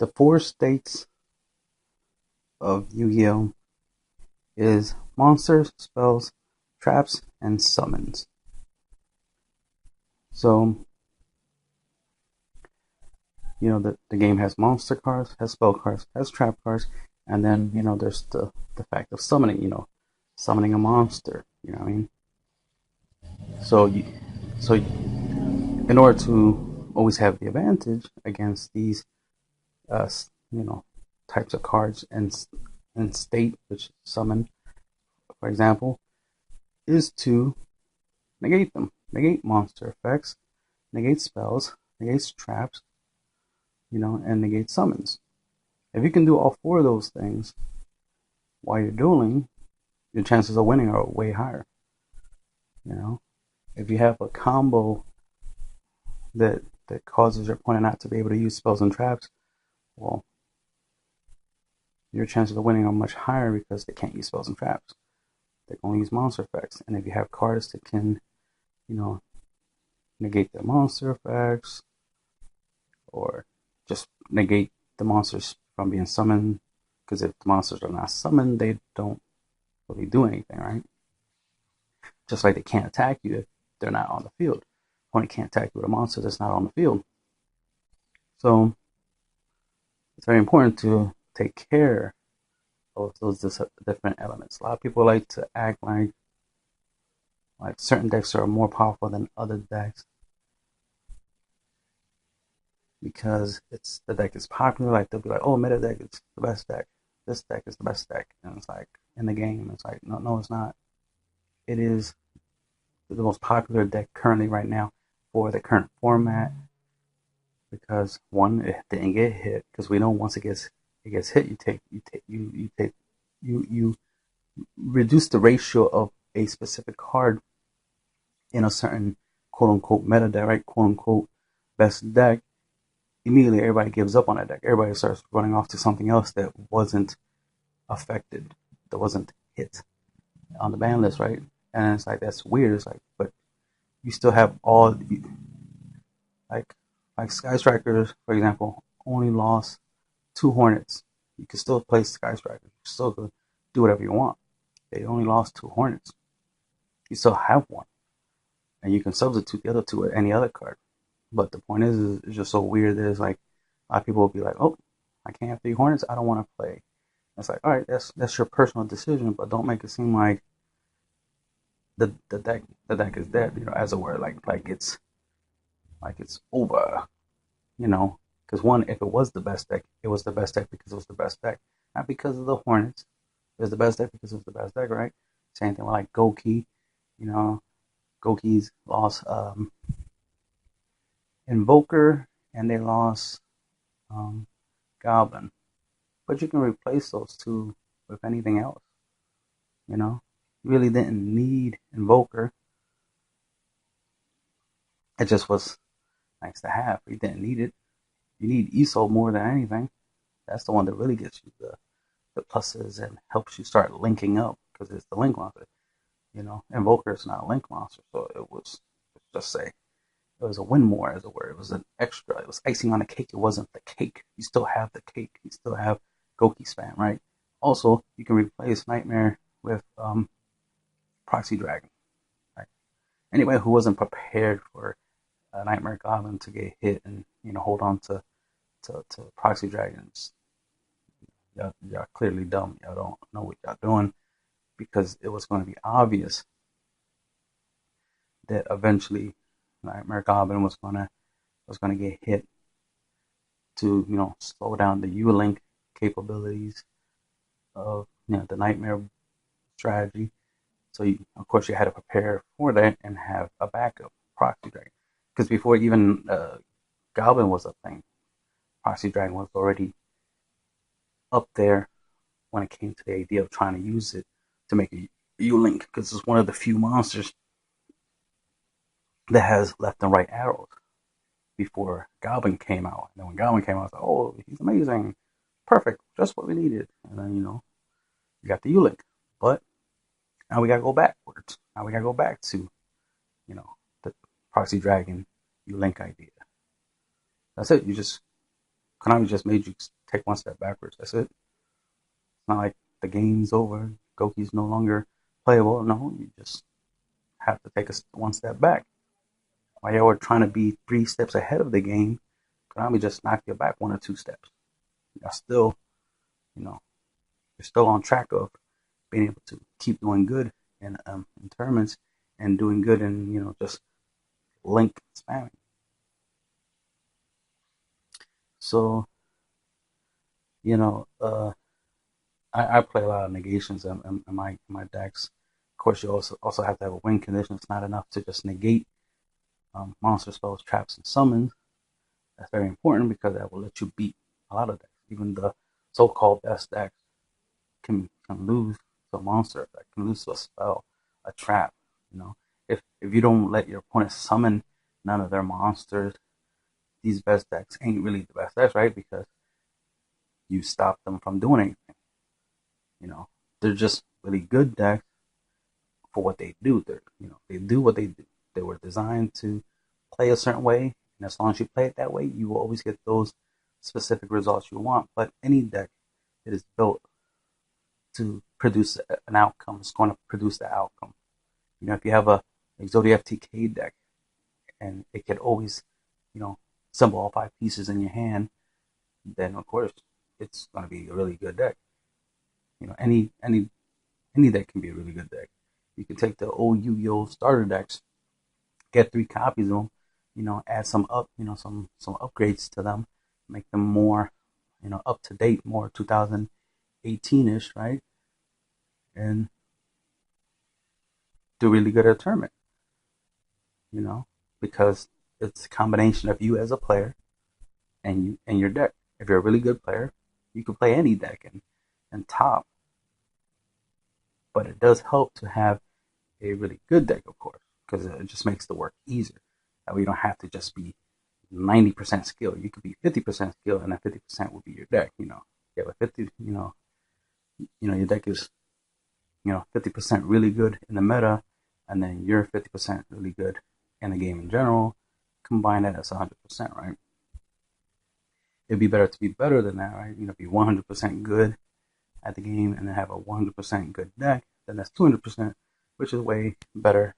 the four states of Yu-Gi-Oh is monsters, spells, traps, and summons. So, the game has monster cards, has spell cards, has trap cards, and then, there's the fact of summoning, summoning a monster, you know what I mean? So in order to always have the advantage against these, uh, types of cards and state, which summon, for example, is to negate them, negate monster effects, negate spells, negate traps, and negate summons. If you can do all four of those things while you're dueling, your chances of winning are way higher. If you have a combo that causes your opponent not to be able to use spells and traps, well, your chances of winning are much higher because they can't use spells and traps. They can only use monster effects. And if you have cards that can, negate the monster effects, or just negate the monsters from being summoned, because if the monsters are not summoned, they don't really do anything, right? Just like they can't attack you if they're not on the field. Opponent can't attack you with a monster that's not on the field. So it's very important to take care of those different elements. A lot of people like to act like certain decks are more powerful than other decks because the deck is popular. Like they'll be like, "Oh, meta deck is the best deck. This deck is the best deck," and it's like in the game, it's like, no, it's not. It is the most popular deck currently right now for the current format because one, it didn't get hit. Because we know once it gets hit, you reduce the ratio of a specific card in a certain quote unquote meta deck, right? Quote unquote best deck. Immediately everybody gives up on that deck. Everybody starts running off to something else that wasn't affected, that wasn't hit on the ban list, right? And it's like, that's weird. It's like, but you still have all, like Sky Strikers, for example, only lost 2 Hornets. You can still play Sky Strikers. You still could do whatever you want. They only lost 2 Hornets. You still have one. And you can substitute the other 2 with any other card. But the point is it's just so weird that it's like, a lot of people will be like, oh, I can't have 3 Hornets, I don't want to play. It's like, all right, that's your personal decision, but don't make it seem like the deck is dead, as it were, like it's over, because one, if it was the best deck, it was the best deck because it was the best deck, not because of the Hornets. It was the best deck because it was the best deck, right? Same thing with like Goki, Goki's lost Invoker and they lost Goblin, but you can replace those 2 with anything else. You really didn't need Invoker. It just was nice to have. You didn't need it. You need ESO more than anything. That's the one that really gets you the pluses and helps you start linking up because it's the link monster. Invoker is not a link monster, so it was, let's just say, it was a win more, as it were. It was an extra. It was icing on the cake. It wasn't the cake. You still have the cake. You still have Goki spam, right? Also, you can replace Nightmare with Proxy Dragon. Right? Anybody who wasn't prepared for Nightmare Goblin to get hit and hold on to Proxy Dragons, y'all clearly dumb. Y'all don't know what y'all doing because it was going to be obvious that eventually Nightmare Goblin was gonna get hit to slow down the U-Link capabilities of the Nightmare strategy. So of course you had to prepare for that and have a backup Proxy Dragon, because before even Goblin was a thing, Proxy Dragon was already up there when it came to the idea of trying to use it to make a U-Link, because it's one of the few monsters that has left and right arrows. Before Goblin came out, and then when Goblin came out, I was like, oh, he's amazing, perfect, just what we needed. And then you got the U-Link, but now we gotta go backwards. Now we gotta go back to the Proxy Dragon U-Link idea. That's it. You just Konami just made you take one step backwards. That's it. It's not like the game's over. Goki's no longer playable. No, you just have to take one step back. While you were trying to be 3 steps ahead of the game, Konami just knocked you back 1 or 2 steps. You're still, you know, you're still on track of being able to keep doing good in tournaments and doing good in just link spamming. So I play a lot of negations in my decks. Of course, you also have to have a win condition. It's not enough to just negate monster spells, traps, and summons. That's very important because that will let you beat a lot of decks. Even the so-called best decks can lose to a monster effect, can lose to a spell, a trap. If you don't let your opponent summon none of their monsters, these best decks ain't really the best decks, right? Because you stop them from doing anything. They're just really good decks for what they do. They do what they do. They were designed to play a certain way, and as long as you play it that way, you will always get those specific results you want. But any deck that is built to produce an outcome is going to produce the outcome. If you have a Exodia FTK deck, and it could always, assemble all 5 pieces in your hand, then of course it's going to be a really good deck. Any deck can be a really good deck. You can take the old Yu-Gi-Oh starter decks, get 3 copies of them, add some some upgrades to them, make them more, up to date, more 2018-ish, right? And do really good at a tournament, because it's a combination of you as a player and your deck. If you're a really good player, you can play any deck and top. But it does help to have a really good deck, of course, because it just makes the work easier. That way you don't have to just be 90% skill. You could be 50% skill, and that 50% would be your deck. You have a 50. Your deck is 50% really good in the meta, and then you're 50% really good in the game in general. Combine that as 100%, right? It'd be better to be better than that, right? Be 100% good at the game and then have a 100% good deck. Then that's 200%, which is way better.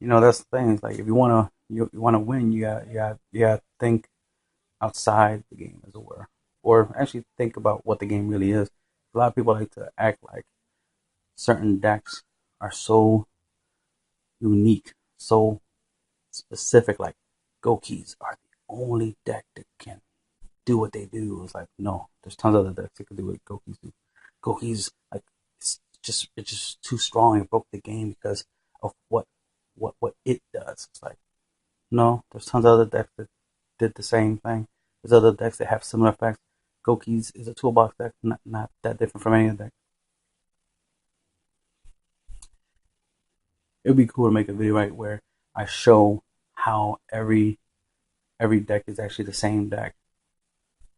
That's the thing. It's like if you wanna win, you gotta think outside the game, as it were, or actually think about what the game really is. A lot of people like to act like certain decks are so unique, so specific. Like Gokis are the only deck that can do what they do. It's like, no, there's tons of other decks that can do what Gokis do. Gokis, like, it's just too strong. It broke the game because of what it does. It's like, no, there's tons of other decks that did the same thing. There's other decks that have similar effects. Gokis is a toolbox deck, not that different from any other deck. It would be cool to make a video, right, where I show how every deck is actually the same deck.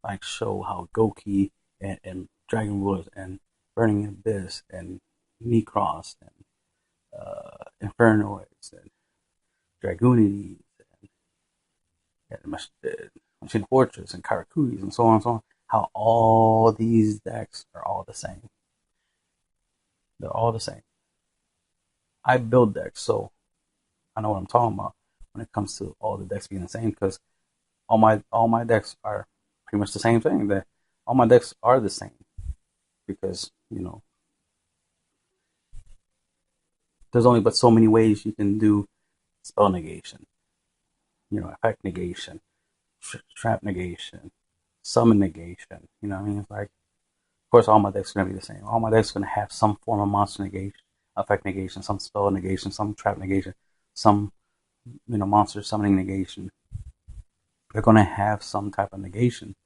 Like, show how Goki and Dragon Rulers and Burning Abyss and Necros and Infernoids and Dragoonides and Machine Fortress and Karakuris and so on and so on. How all these decks are all the same. They're all the same. I build decks, so I know what I'm talking about when it comes to all the decks being the same, because all my decks are pretty much the same thing. That all my decks are the same because there's only but so many ways you can do spell negation, effect negation, trap negation, summon negation. What I mean? It's like, of course, all my decks are gonna be the same. All my decks are gonna have some form of monster negation, effect negation, some spell negation, some trap negation, some monster summoning negation. They're gonna have some type of negation,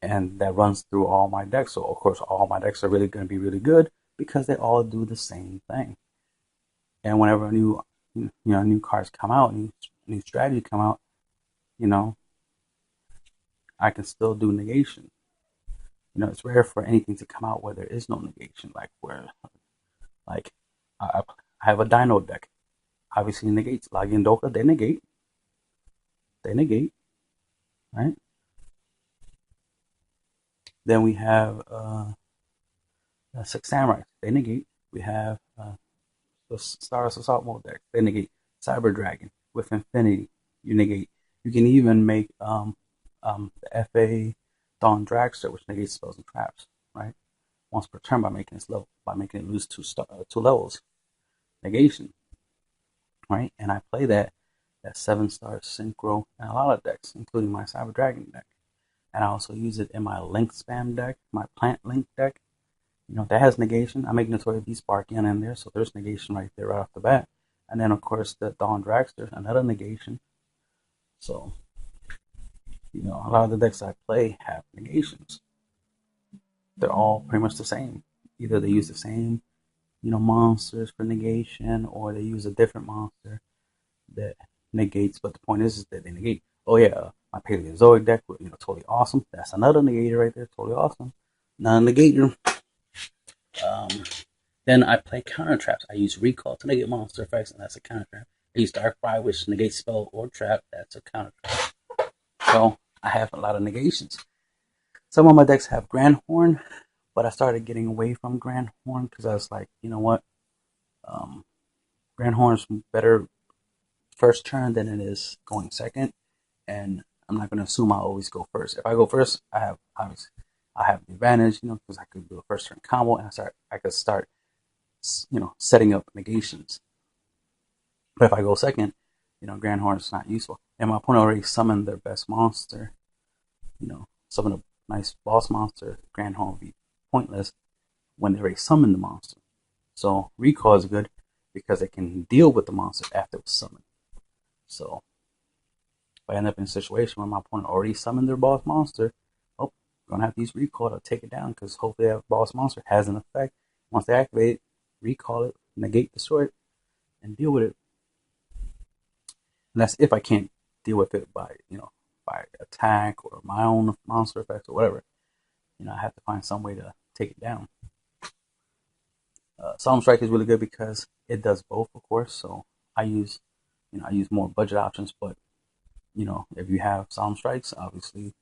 and that runs through all my decks. So of course, all my decks are really gonna be really good because they all do the same thing. And whenever new cards come out, new strategy come out, I can still do negation. It's rare for anything to come out where there is no negation. Like I have a Dino deck. obviously negates. Lagendoka, they negate. They negate, right? Then we have Six Samurai. They negate. We have the Stars Assault Mode deck. They negate. Cyber Dragon with Infinity. You negate. You can even make the FA Dawn Dragster, which negates spells and traps, right? Once per turn by making it lose two levels. Negation, right? And I play that 7-star synchro in a lot of decks, including my Cyber Dragon deck. And I also use it in my Link Spam deck, my Plant Link deck. That has negation. I make Notorious Beast Sparkian in there, so there's negation right there right off the bat. And then, of course, the Dawn Dragster, another negation. So, a lot of the decks I play have negations. They're all pretty much the same. Either they use the same, monsters for negation, or they use a different monster that negates. But the point is that they negate. Oh yeah, my Paleozoic deck, totally awesome. That's another negator right there, totally awesome. Another negator. Then I play counter traps. I use Recall to negate monster effects, and that's a counter trap. I use Dark Fry, which negates spell or trap. That's a counter trap. So I have a lot of negations. Some of my decks have Grand Horn, but I started getting away from Grand Horn because I was like, you know what? Grand Horn is better first turn than it is going second, and I'm not going to assume I always go first. If I go first, I have the advantage, because I could do a first turn combo, and I could start, setting up negations. But if I go second, Grand Horn is not useful, and my opponent already summoned their best monster, summon a nice boss monster. Grand Horn would be pointless when they already summoned the monster. So Recall is good because it can deal with the monster after it was summoned. So if I end up in a situation where my opponent already summoned their boss monster, I'm going to have to use Recall to take it down, because hopefully that boss monster has an effect. Once they activate it, recall it, negate, destroy it, and deal with it. And that's if I can't deal with it by attack or my own monster effects or whatever. I have to find some way to take it down. Solemn Strike is really good because it does both, of course. So I use more budget options, but if you have Solemn Strikes, obviously,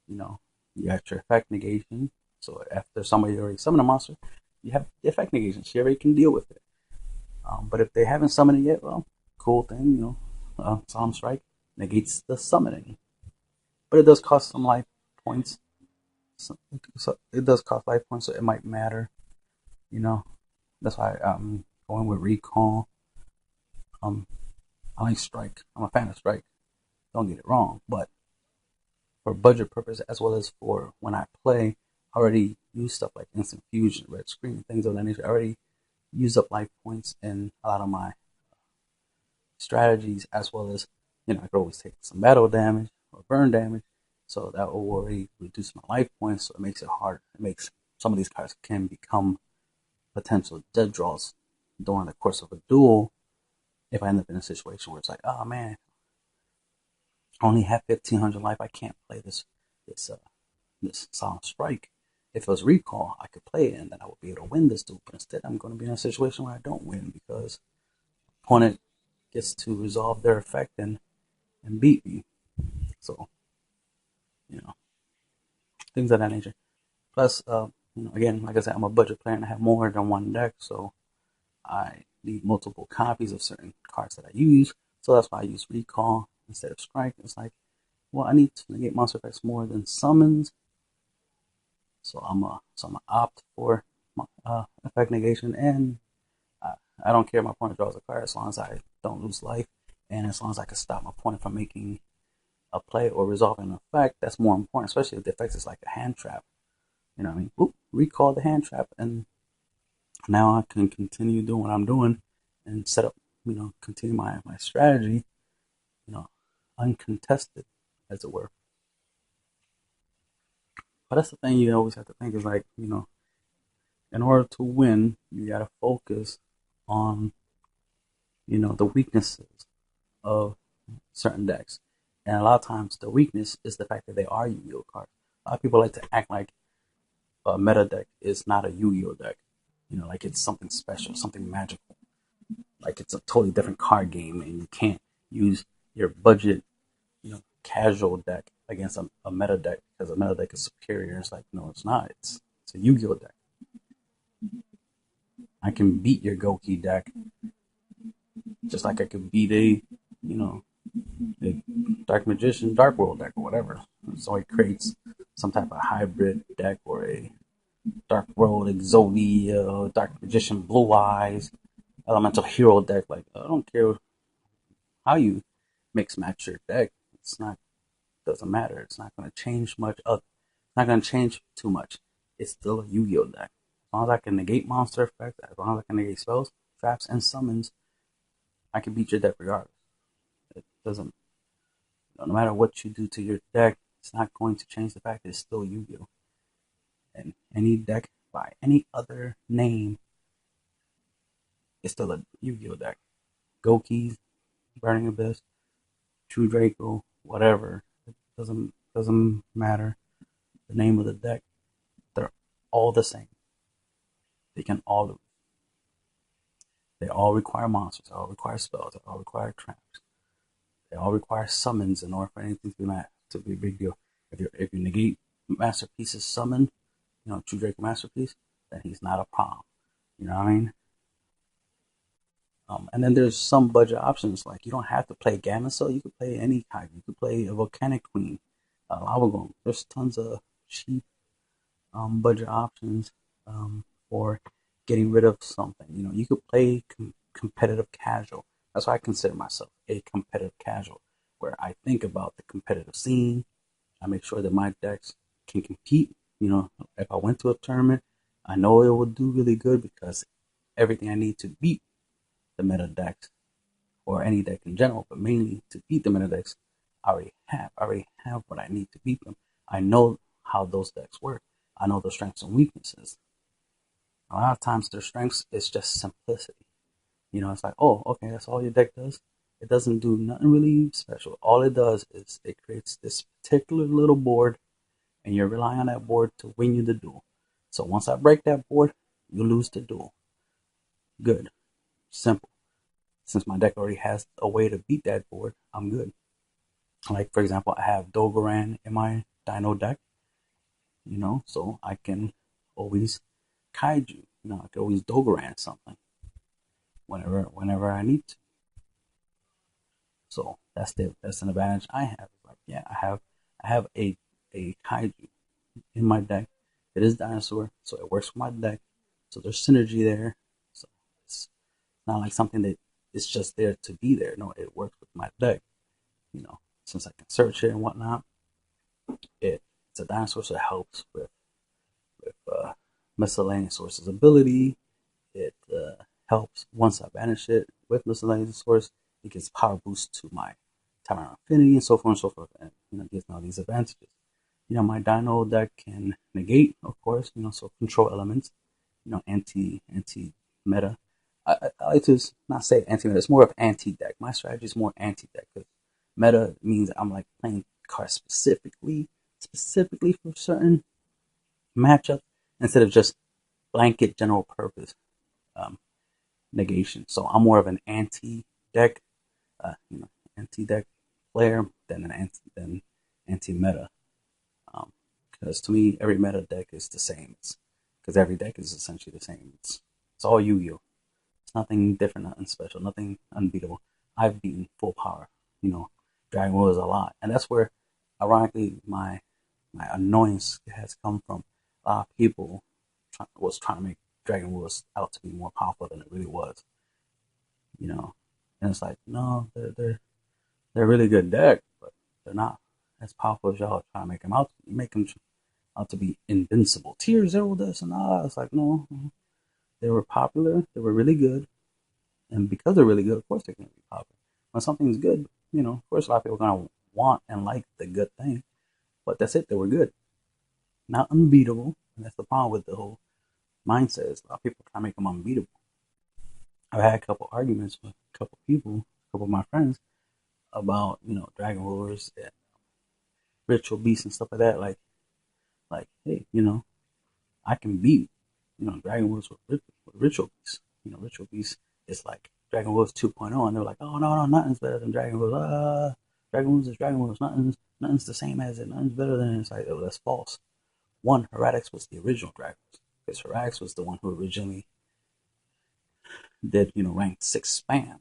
you got your effect negation. So after somebody already summoned a monster, you have the effect negation. She already can deal with it. But if they haven't summoned it yet, well, cool thing, Solemn Strike negates the summoning. But it does cost some life points. So it does cost life points, so it might matter. That's why I'm going with Recall. I like Strike. I'm a fan of Strike. Don't get it wrong, but for budget purpose as well as for when I play, I already use stuff like Instant Fusion, Red Screen, things of that nature. I already use up life points in a lot of my strategies, as well as I could always take some battle damage or burn damage, so that will already reduce my life points. So it makes it hard. It makes some of these cards can become potential dead draws during the course of a duel. If I end up in a situation where it's like, oh man, I only have 1,500 life, I can't play this Solemn Strike. If it was Recall, I could play it and then I would be able to win this duel. But instead, I'm going to be in a situation where I don't win because opponent gets to resolve their effect and beat me. So, things of that nature. Plus, again, like I said, I'm a budget player and I have more than one deck, so I need multiple copies of certain cards that I use. So that's why I use Recall instead of Strike. It's like, well, I need to negate monster effects more than summons. So I'm gonna opt for effect negation, and I don't care if my opponent draws a card as long as I don't lose life, and as long as I can stop my opponent from making a play or resolving an effect. That's more important, especially if the effect is like a hand trap. You know what I mean? Oop, recall the hand trap, and now I can continue doing what I'm doing and set up, continue my strategy, uncontested, as it were. But that's the thing you always have to think is like, in order to win, you got to focus on, the weaknesses of certain decks. And a lot of times the weakness is the fact that they are Yu-Gi-Oh cards. A lot of people like to act like a meta deck is not a Yu-Gi-Oh deck. Like it's something special, something magical. like it's a totally different card game, and you can't use your budget, casual deck against a meta deck because a meta deck is superior. It's like, no, it's not. It's a Yu-Gi-Oh deck. I can beat your Goki deck just like I could beat a Dark Magician, Dark World deck or whatever. So it creates some type of hybrid deck or a Dark World Exodia, Dark Magician Blue Eyes, Elemental Hero deck. Like, I don't care how you mix match your deck. It's not, doesn't matter. It's not going to change much. It's not going to change too much. It's still a Yu-Gi-Oh deck. As long as I can negate monster effects, as long as I can negate spells, traps, and summons, I can beat your deck regardless. It doesn't, no matter what you do to your deck, it's not going to change the fact that it's still Yu-Gi-Oh. And any deck by any other name is still a Yu-Gi-Oh deck. Goki, Burning Abyss, True Draco, whatever. It doesn't matter the name of the deck. They're all the same. They can all lose. They all require monsters. They all require spells. They all require traps. They all require summons in order for anything to be a big deal. If you negate Masterpiece's summon, True Draco Masterpiece, then he's not a problem. You know what I mean? And then there's some budget options, like you don't have to play Gamma Cell. You could play any type. You could play a Volcanic Queen, a Lava Golem. There's tons of cheap budget options for getting rid of something. You could play competitive casual. That's why I consider myself a competitive casual, where I think about the competitive scene. I make sure that my decks can compete. If I went to a tournament, I know it will do really good because everything I need to beat the meta decks or any deck in general, but mainly to beat the meta decks, I already have. I already have what I need to beat them. I know how those decks work. I know their strengths and weaknesses. A lot of times their strengths is just simplicity. It's like, oh, okay, that's all your deck does. It doesn't do nothing really special. All it does is it creates this particular little board, and you're relying on that board to win you the duel. So once I break that board, you lose the duel. Good. Simple. Since my deck already has a way to beat that board, I'm good. Like, for example, I have Dogoran in my Dino deck, so I can always Kaiju. I can always Dogoran something whenever I need to. So that's an advantage I have. Like, yeah, I have a Kaiju in my deck. It is dinosaur, so it works for my deck. So there's synergy there. So it's not like something that is just there to be there. No, it works with my deck. Since I can search it and whatnot, it's a dinosaur, so it helps with miscellaneous sources ability. It helps once I banish it with miscellaneous source. It gives power boost to my Tower Infinity and so forth and so forth, and gives me all these advantages. My Dino deck can negate, of course. So control elements. Anti meta. I like to not say anti meta. It's more of anti deck. My strategy is more anti deck because meta means I'm like playing cards specifically for certain matchups instead of just blanket general purpose um, negation. So I'm more of an anti deck, anti deck player than anti meta. Because to me, every meta deck is the same. Because every deck is essentially the same. It's all Yu-Gi-Oh. It's nothing different, nothing special, nothing unbeatable. I've beaten full power, Dragon Warriors a lot, and that's where, ironically, my annoyance has come from. A lot of people was trying to make Dragon Warriors out to be more powerful than it really was, and it's like, no, they're a really good deck, but they're not as powerful as y'all trying to make them out. You make them out to be invincible. Tier 0 this and that. It's like, no, they were popular. They were really good. And because they're really good, of course they're going to be popular. When something's good, of course a lot of people are going to want and like the good thing. But that's it. They were good. Not unbeatable. And that's the problem with the whole mindset is a lot of people try to make them unbeatable. I've had a couple arguments with a couple people, a couple of my friends, about, Dragon Wars and Ritual Beasts and stuff like that. Like, hey, I can beat, Dragon Wars with Ritual Beasts. Ritual Beasts is like Dragon Wolves 2.0, and they're like, oh no, nothing's better than Dragon Wolves. Dragon Wolves is Dragon Wolves. Nothing's the same as it. Nothing's better than it. It's like, oh, that's false. One, Heretics was the original Dragon Wolves, because Heretics was the one who originally did, ranked 6 spam.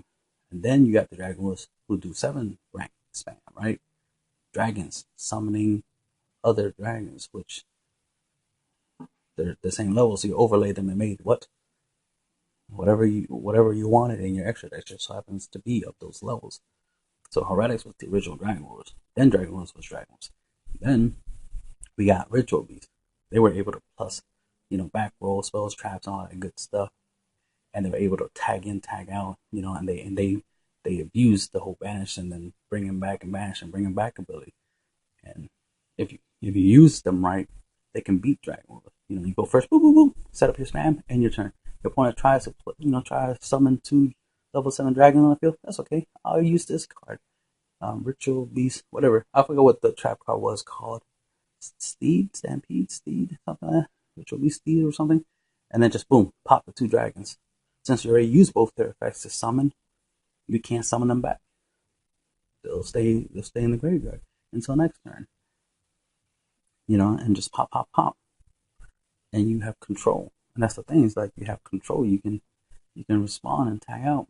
And then you got the Dragon Wolves who do 7 ranked spam, right? Dragons summoning other dragons, which they're the same level, so you overlay them and made whatever you wanted in your extra deck just happens to be of those levels. So Heretics was the original Dragon Wars. Then Dragon Wars was Dragon Wars. Then we got Ritual Beasts. They were able to plus, back roll spells, traps, and all that good stuff. And they were able to tag in, tag out, and they abused the whole banish and then bring him back and banish and bring him back ability. And if you use them right, they can beat Dragon Wars. You go first, boom, boom, boom, set up your spam, and your turn. Your opponent tries to, try to summon 2 level 7 dragons on the field. That's okay. I'll use this card. Ritual Beast, whatever. I forgot what the trap card was called. Stampede, something like that. Ritual Beast Steed or something. And then just boom, pop the 2 dragons. Since you already used both their effects to summon, you can't summon them back. They'll stay in the graveyard until next turn. And just pop, and you have control. And that's the thing, is like you have control. You can respond and tag out.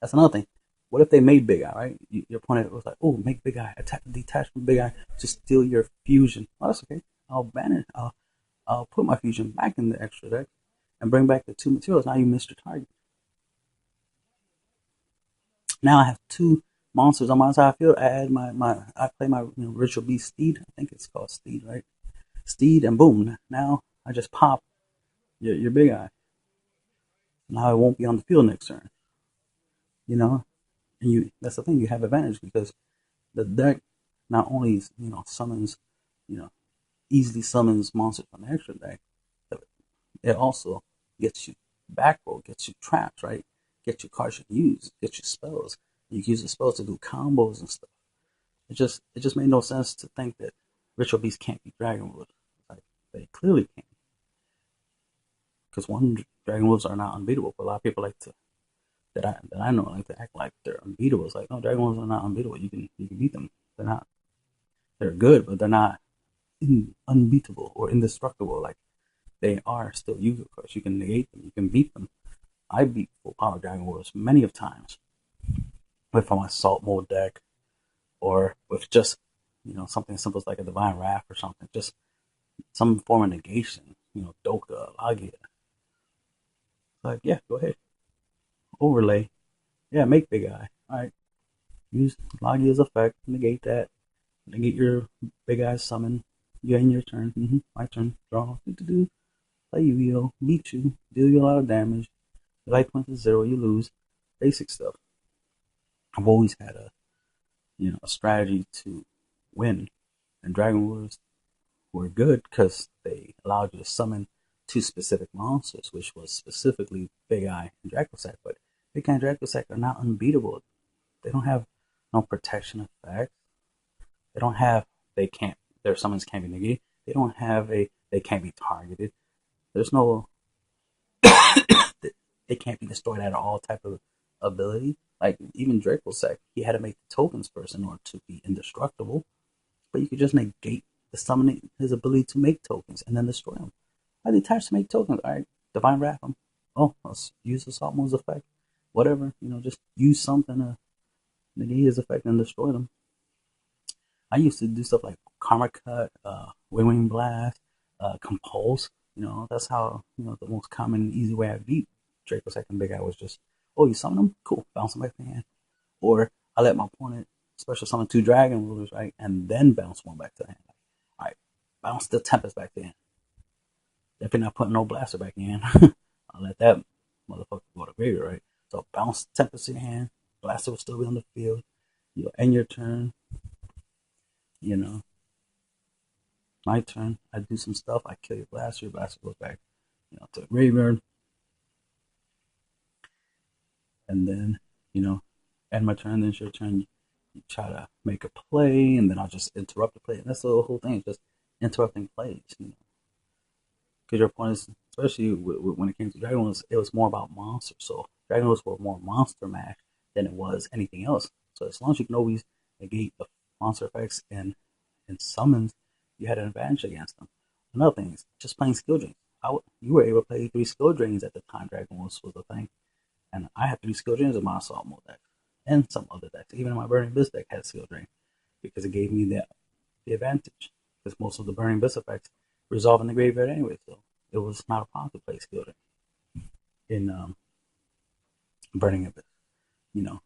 That's another thing. What if they made Big Eye, right? Your opponent was like, oh, make Big Eye, detach from Big Eye to steal your fusion. Oh, that's okay. I'll ban it. I'll put my fusion back in the extra deck and bring back the 2 materials. Now you missed your target. Now I have 2 monsters on my side field. I play my Ritual Beast Steed. I think it's called Steed, right? Steed, and boom. Now I just pop your Big Eye. Now it won't be on the field next turn. And that's the thing, you have advantage because the deck not only summons, easily summons monsters from the extra deck, but it also gets you back roll, gets you traps, right? Gets you cards you can use, gets you spells. You can use the spells to do combos and stuff. It just made no sense to think that Ritual Beast can't beat Dragon Wolves. Like, they clearly can. Because one, Dragon Wolves are not unbeatable, but a lot of people that I know like to act like they're unbeatable. It's like, no, Dragon Wolves are not unbeatable. You can beat them. They're not. They're good, but they're not unbeatable or indestructible. Like, they are still Yu-Gi-Oh cards. You can negate them. You can beat them. I beat full power Dragon Wolves many of times with my Salt Mode deck, or with just something simple like a Divine Wrath or something. Just some form of negation. Doka, Lagia. Like, yeah, go ahead. Overlay. Yeah, make Big Eye. Alright. Use Lagia's effect. Negate that. Negate your Big Eye summon. You in your turn. My turn. Draw. Play Yu-Gi-Oh! Beat you. Deal you a lot of damage. Your life points is 0. You lose. Basic stuff. I've always had a strategy to win. And Dragon Wars were good because they allowed you to summon 2 specific monsters, which was specifically Big Eye and Dracossack. But Big Eye and Dracossack are not unbeatable. They don't have no protection effect. They don't have, their summons can't be negated. They don't have they can't be targeted. There's no, they can't be destroyed at all type of ability. Like, even Dracossack, he had to make the tokens first in order to be indestructible. But you could just negate the summoning, his ability to make tokens, and then destroy them. I detach to make tokens. Alright, Divine Wrath them. Oh, let's use the Salt Moon's effect. Whatever, just use something to negate his effect and destroy them. I used to do stuff like Karma Cut, Wing Blast, Compulse. That's how, the most common, easy way I beat Dracossack and Big Eye was just, oh, you summon them? Cool, bounce them back to the hand. Or I let my opponent special summon 2 Dragon Rulers, right, and then bounce one back to the hand. Alright, bounce the Tempest back to the hand. Definitely not putting no Blaster back in. I'll let that motherfucker go to graveyard, right? So bounce Tempest in your hand. Blaster will still be on the field. You'll end your turn. My turn. I do some stuff. I kill your Blaster. Your Blaster goes back, to the graveyard. And then, end my turn. Then it's your turn. You try to make a play, and then I'll just interrupt the play. And that's the whole thing. It's just interrupting plays. because your point is, especially when it came to Dragon Rules, it was more about monsters. So Dragon Rules were more monster mash than it was anything else. So as long as you can always negate the monster effects and summons, you had an advantage against them. Another thing is just playing skill drains. You were able to play 3 skill drains at the time Dragon Rules was a thing, and I had 3 skill drains in my assault mode deck and some other decks. Even my Burning Abyss deck had skill drain because it gave me the advantage. Because most of the Burning Abyss effects resolve in the graveyard anyway, so it was not a problem to play skill drain in Burning Abyss. You know,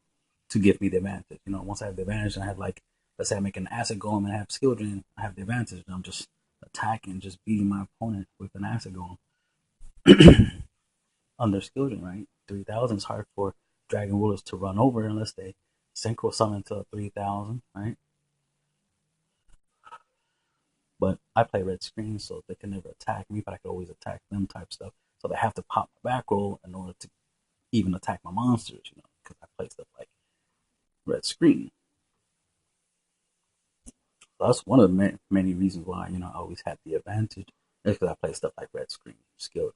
to give me the advantage. Once I have the advantage, and I have like, let's say I make an acid golem and I have skill drain, I have the advantage. And I'm just attacking, just beating my opponent with an acid golem under skill drain, right? 3,000 is hard for dragon rulers to run over unless they synchro summon to 3,000, right? But I play red screen, so they can never attack me, but I can always attack them type stuff. So they have to pop my back roll in order to even attack my monsters, because I play stuff like red screen. So that's one of the many reasons why, I always had the advantage. Is because I play stuff like red screen, skill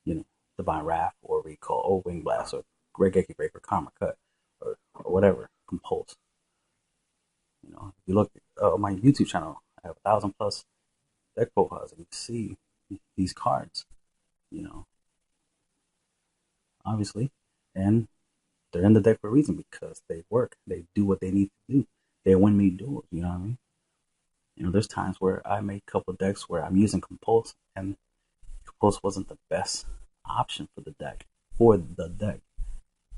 drain, Divine Wrath or Recall or Wing Blast or Great Geki Breaker, Karma Cut, or whatever, Compulse. If you look at my YouTube channel, I have 1,000 plus deck profiles, and you can see these cards, obviously, and they're in the deck for a reason because they work. They do what they need to do. They win me duels. You know what I mean? There's times where I make a couple decks where I'm using Compulse, and Compulse wasn't the best option for the deck. For the deck,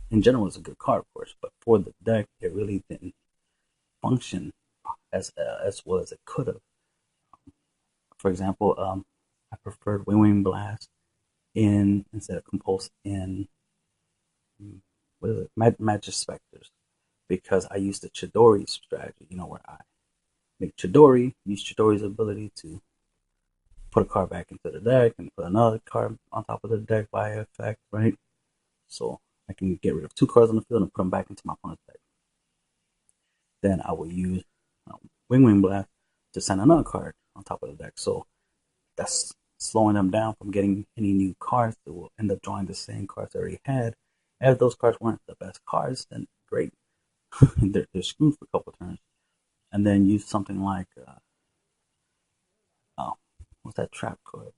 in general, it's a good card, of course, but for the deck, it really didn't function as well as it could have. For example, I preferred Wing Blast instead of Compulse in what is it, Magic Specters, because I used the Chidori strategy. Where I make Chidori, use Chidori's ability to put a card back into the deck and put another card on top of the deck by effect, right? So I can get rid of 2 cards on the field and put them back into my opponent's deck. Then I will use Wing Blast to send another card on top of the deck. So that's slowing them down from getting any new cards. They will end up drawing the same cards they already had. If those cards weren't the best cards, then great. they're screwed for a couple turns. And then use something like what's that trap card?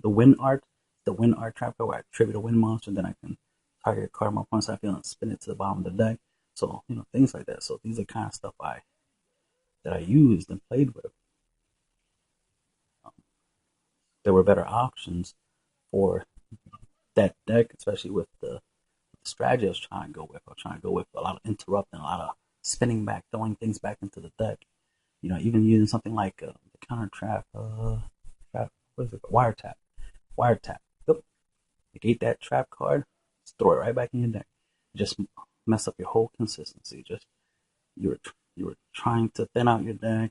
The Wind Art trap card where I tribute a wind monster, then I can target a card on my opponent's side field and spin it to the bottom of the deck. So, things like that. So these are kind of stuff that I used and played with. There were better options for that deck, especially with the strategy I was trying to go with. I was trying to go with a lot of interrupting, a lot of spinning back, throwing things back into the deck. Even using something like the counter trap, what is it? Wiretap. Yep. Negate that trap card, just throw it right back in your deck. Just mess up your whole consistency. You were trying to thin out your deck,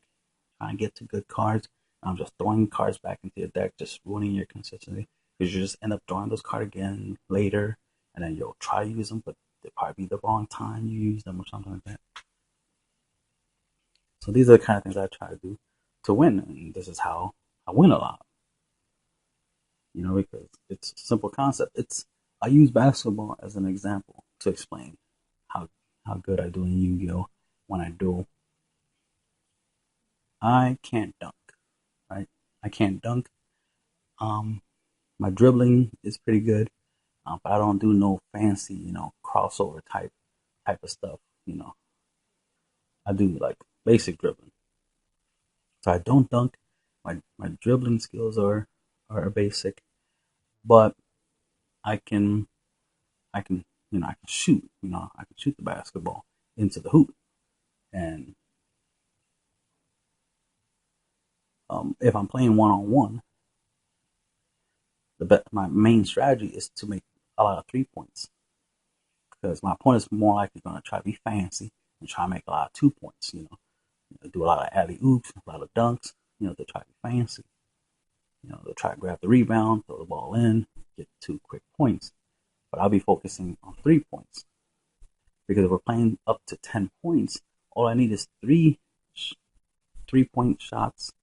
trying to get to good cards. I'm just throwing cards back into your deck, just ruining your consistency. Because you just end up drawing those cards again later, and then you'll try to use them, but they'll probably be the wrong time you use them or something like that. So these are the kind of things I try to do to win, and this is how I win a lot. Because it's a simple concept. I use basketball as an example to explain how good I do in Yu-Gi-Oh! When I do. I can't dunk, right? I can't dunk. My dribbling is pretty good, but I don't do no fancy, crossover type of stuff. I do like basic dribbling. So I don't dunk. My dribbling skills are basic, but I can I can shoot. I can shoot the basketball into the hoop, and if I'm playing 1-on-1, my main strategy is to make a lot of 3 points, because my opponent's more likely going to try to be fancy and try to make a lot of 2 points. Do a lot of alley oops, a lot of dunks. They try to be fancy. They'll try to grab the rebound, throw the ball in, get 2 quick points. But I'll be focusing on 3 points, because if we're playing up to 10 points, all I need is 3 point shots.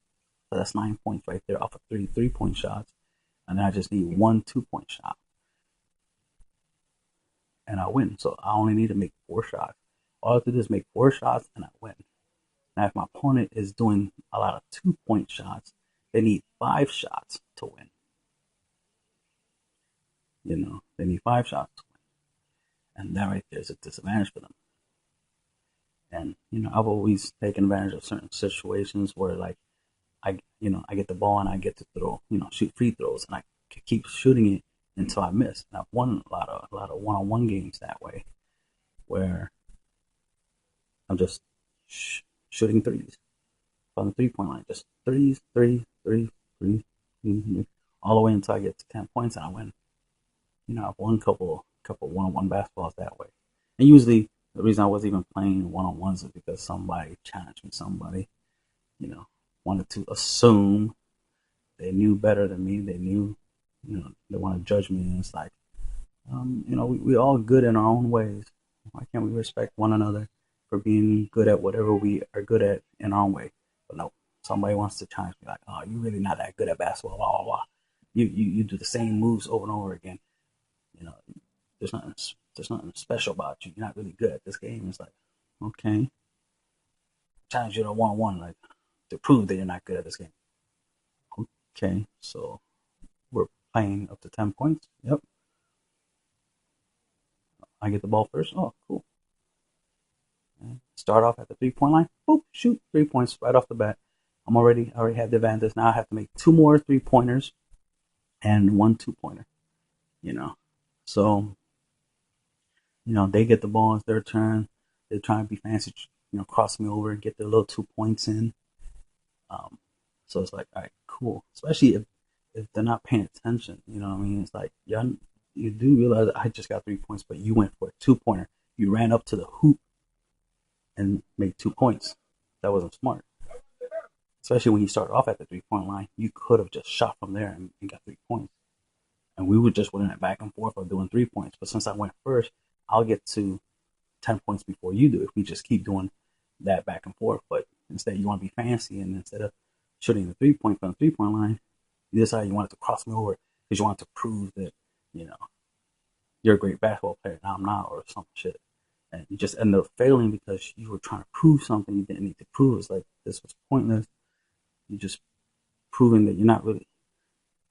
So that's 9 points right there off of 3 3-point shots. and then I just need 1 2-point shot, and I win. So I only need to make 4 shots. All I have to do is make 4 shots, and I win. Now, if my opponent is doing a lot of 2-point shots, they need 5 shots to win. They need 5 shots to win, and that right there is a disadvantage for them. And I've always taken advantage of certain situations where, like, I get the ball and I get to throw, shoot free throws, and I keep shooting it until I miss. And I've won a lot of one-on-one games that way, where I'm just shooting threes from the 3-point line, just threes, all the way until I get to 10 points and I win. I've won a couple one-on-one basketballs that way. And usually the reason I was even playing one-on-ones is because somebody challenged me. Somebody, wanted to assume they knew better than me. They knew, they want to judge me. And it's like, we all good in our own ways. Why can't we respect one another for being good at whatever we are good at in our own way? But no, somebody wants to challenge me like, oh, you're really not that good at basketball, blah, blah, blah. You do the same moves over and over again. There's nothing special about you. You're not really good at this game. It's like, okay, challenge you to one-on-one, like, to prove that you're not good at this game. Okay, so we're playing up to 10 points. Yep. I get the ball first. Oh, cool. And start off at the 3-point line. Boop, shoot, 3 points right off the bat. I already have the advantage. Now I have to make 2 more 3-pointers and 1 2-pointer. So, they get the ball. It's their turn. They're trying to be fancy, cross me over and get their little 2 points in. So it's like, all right, cool. Especially if they're not paying attention, what I mean? It's like, you do realize that I just got 3 points, but you went for a 2-pointer. You ran up to the hoop and made 2 points. That wasn't smart. Especially when you started off at the 3-point line, you could have just shot from there and got 3 points. And we would just winning it back and forth of doing 3 points. But since I went first, I'll get to 10 points before you do if we just keep doing that back and forth. But instead, you want to be fancy, and instead of shooting the 3-point from the 3-point line, you decide you wanted to cross me over because you want to prove that, you're a great basketball player and I'm not, or some shit. And you just end up failing because you were trying to prove something you didn't need to prove. It's like, this was pointless. You're just proving that you're not really,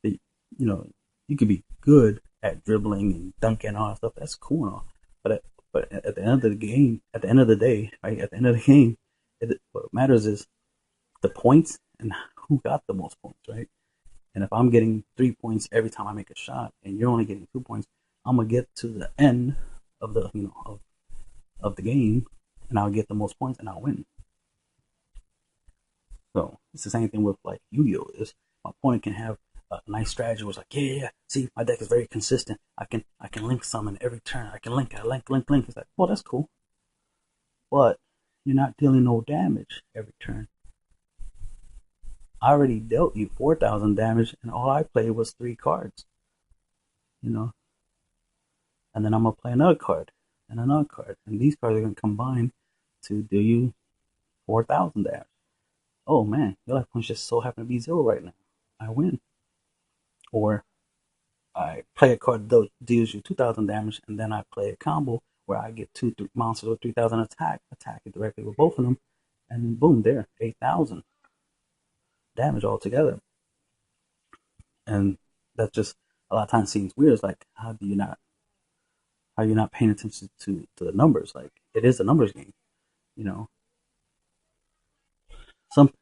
that, you could be good at dribbling and dunking and all that stuff. That's cool and all. But at the end of the game, at the end of the day, right? At the end of the game, what matters is the points and who got the most points, right? And if I'm getting 3 points every time I make a shot, and you're only getting 2 points, I'm gonna get to the end of the of the game, and I'll get the most points, and I'll win. So it's the same thing with, like, Yu-Gi-Oh! Is my opponent can have a nice strategy where it's like, yeah, see, my deck is very consistent. I can link summon every turn. I can link. It's like, well, that's cool, but you're not dealing no damage every turn. I already dealt you 4,000 damage, and all I played was 3 cards. And then I'm gonna play another card and another card, and these cards are gonna combine to do you 4,000 damage. Oh man, your life points just so happen to be 0 right now. I win. Or I play a card that deals you 2,000 damage, and then I play a combo where I get 2 monsters with 3,000 attack it directly with both of them, and boom, there, 8,000 damage altogether. And that just a lot of times seems weird. It's like, how are you not paying attention to the numbers? Like, it is a numbers game, Some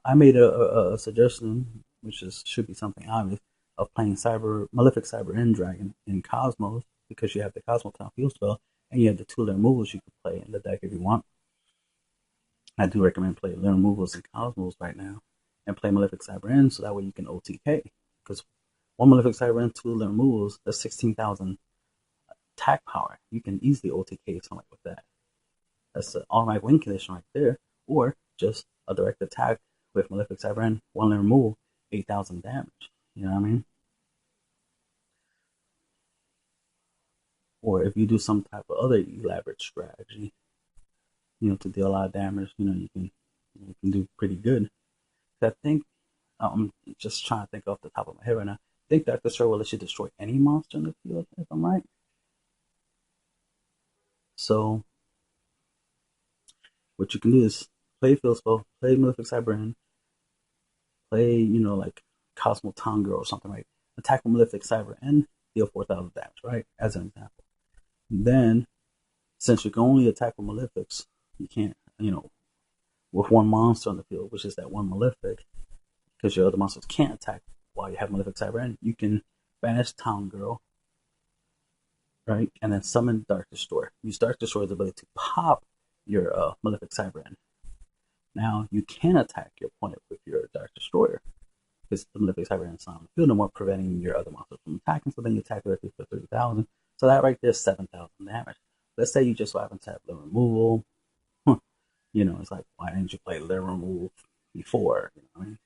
I made a suggestion, which should be something obvious, of playing Malefic Cyber End Dragon in Cosmos, because you have the Cosmotown Field Spell and you have the 2 removals you can play in the deck if you want. I do recommend playing removals in Cosmos right now and play Malefic Cyber End, so that way you can OTK. Because 1 Malefic Cyber End, 2 removals, that's 16,000 attack power. You can easily OTK something with that. That's an automatic win condition right there. Or just a direct attack with Malefic Cyber End, 1 removal, 8,000 damage. You know what I mean? Or if you do some type of other elaborate strategy, to deal a lot of damage, you can do pretty good. I think, I'm just trying to think off the top of my head right now, think Dark Destroyer will let you destroy any monster in the field, if I'm right. So what you can do is play Field Spell, play Malefic Cybran, play, like Cosmo Town Girl or something, right? Attack with Malefic Cybran, deal 4,000 damage, right? As an example. Then, since you can only attack with Malefics, you can't, with one monster on the field, which is that one Malefic, because your other monsters can't attack while you have Malefic Cybran, you can banish Town Girl, right? And then summon Dark Destroyer. Use Dark Destroyer's ability to pop your Malefic Cybran. Now you can attack your opponent with your Dark Destroyer because the Malefic Cybran is not on the field no more, preventing your other monsters from attacking. So then you attack directly for 3,000. So that right there is 7,000 damage. Let's say you just happen to have the removal. It's like, why didn't you play limb removal before? You know what I mean?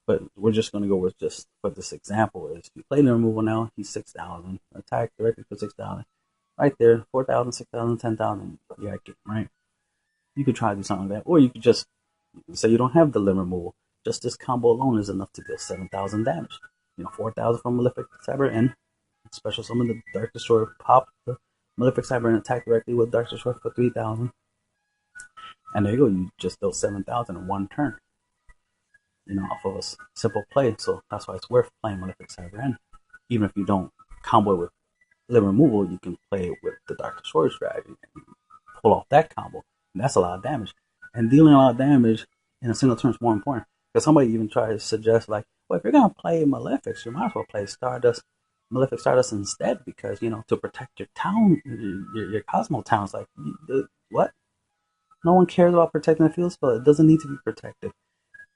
But we're just going to go with just for this example is you play limb removal now, he's 6,000. Attack directly for 6,000. Right there, 4,000, 6,000, 10,000. Yeah, right? You could try to do something like that. Or you could just say you don't have the limb removal. Just this combo alone is enough to deal 7,000 damage. 4,000 from Malefic Cybran. Special summon the Dark Destroyer, pop the Malefic Cybran, attack directly with Dark Destroyer for 3,000. And there you go, you just dealt 7,000 in one turn. Off of a simple play. So that's why it's worth playing Malefic Cybran. Even if you don't combo it with limb removal, you can play it with the Dark Destroyer strategy and pull off that combo. And that's a lot of damage. And dealing a lot of damage in a single turn is more important. Because somebody even tried to suggest, like, well, if you're going to play Malefics, you might as well play Malefic Stardust instead, because, to protect your town, your Cosmo towns. Like, what? No one cares about protecting the field spell. It doesn't need to be protected.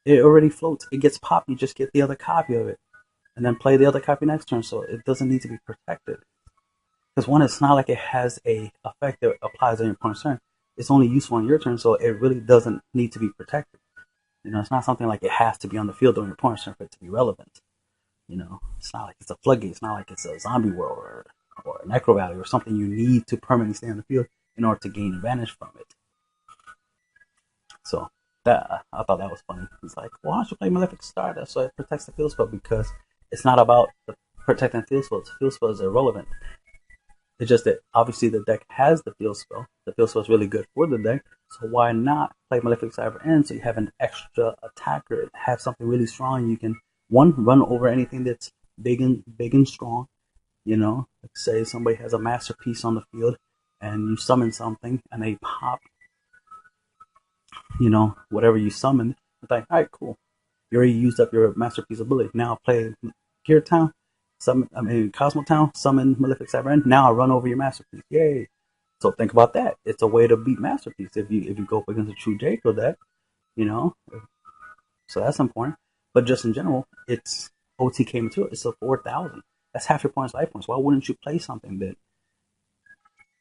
It already floats. It gets popped. You just get the other copy of it. And then play the other copy next turn, so it doesn't need to be protected. Because one, it's not like it has a effect that applies on your opponent's turn. It's only useful on your turn, so it really doesn't need to be protected. It's not something like it has to be on the field during your opponent's turn for it to be relevant. It's not like it's a floodgate. It's not like it's a zombie world or an Necro Valley or something you need to permanently stay on the field in order to gain advantage from it. So that I thought that was funny. It's like, why don't you play Malefic Stardust so it protects the field spell? Because it's not about protecting field spells. The field spell is irrelevant. It's just that obviously the deck has the field spell. The field spell is really good for the deck. So why not play Malefic Cybran so you have an extra attacker, have something really strong. You can run over anything that's big and strong. Like say somebody has a masterpiece on the field and you summon something and they pop, whatever you summon. It's like, all right, cool. You already used up your masterpiece ability. Now play Gear Town. Cosmo Town, summon Malefic Cybran. Now I run over your masterpiece. Yay! So think about that. It's a way to beat masterpiece if you go up against a true Jacob deck, So that's important. But just in general, it's OTK material. It's a 4,000. That's half your opponent's life points. Why wouldn't you play something that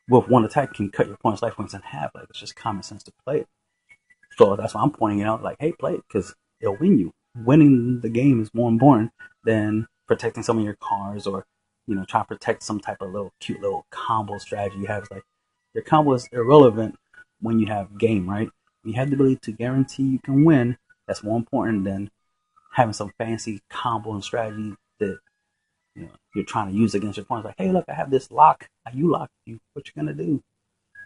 with one attack can cut your opponent's life points in half? Like, it's just common sense to play it. So that's why I'm pointing it out. Like, hey, play it because it'll win you. Winning the game is more important than protecting some of your cards or try to protect some type of cute little combo strategy you have. It's like your combo is irrelevant when you have game, right? When you have the ability to guarantee you can win, that's more important than having some fancy combo and strategy that you're trying to use against your opponent. Like, hey, look, I have this lock. You locked you. What you gonna do?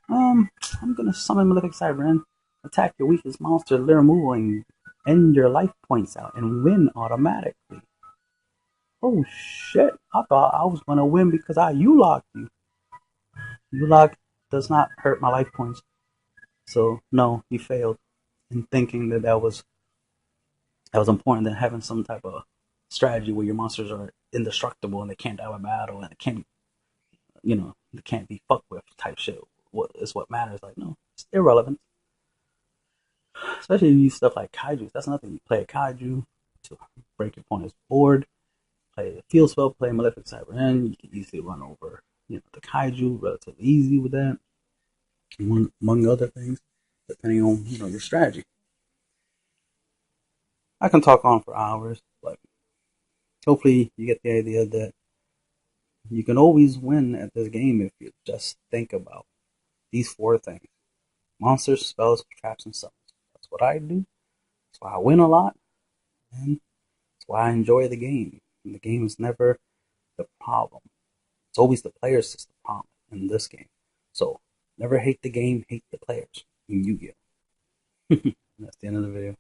I'm gonna summon Malefic Cybran, attack your weakest monster, their removal, and end your life points out and win automatically. Oh shit! I thought I was gonna win because you locked you. You lock does not hurt my life points. So no, you failed in thinking that was important than having some type of strategy where your monsters are indestructible and they can't die by battle and it can't they can't be fucked with type shit. What is what matters? Like, no, it's irrelevant. Especially if you use stuff like kaiju. That's nothing. You play a kaiju to break your opponent's board. Play a field spell. Play Malefic Cybran. You can easily run over the kaiju relatively easy with that. Among other things, depending on your strategy. I can talk on for hours, but hopefully you get the idea that you can always win at this game if you just think about these 4 things: monsters, spells, traps, and summons. That's what I do. That's why I win a lot, and that's why I enjoy the game. And the game is never the problem. It's always the players that's the problem in this game. So never hate the game, hate the players in Yu-Gi-Oh! That's the end of the video.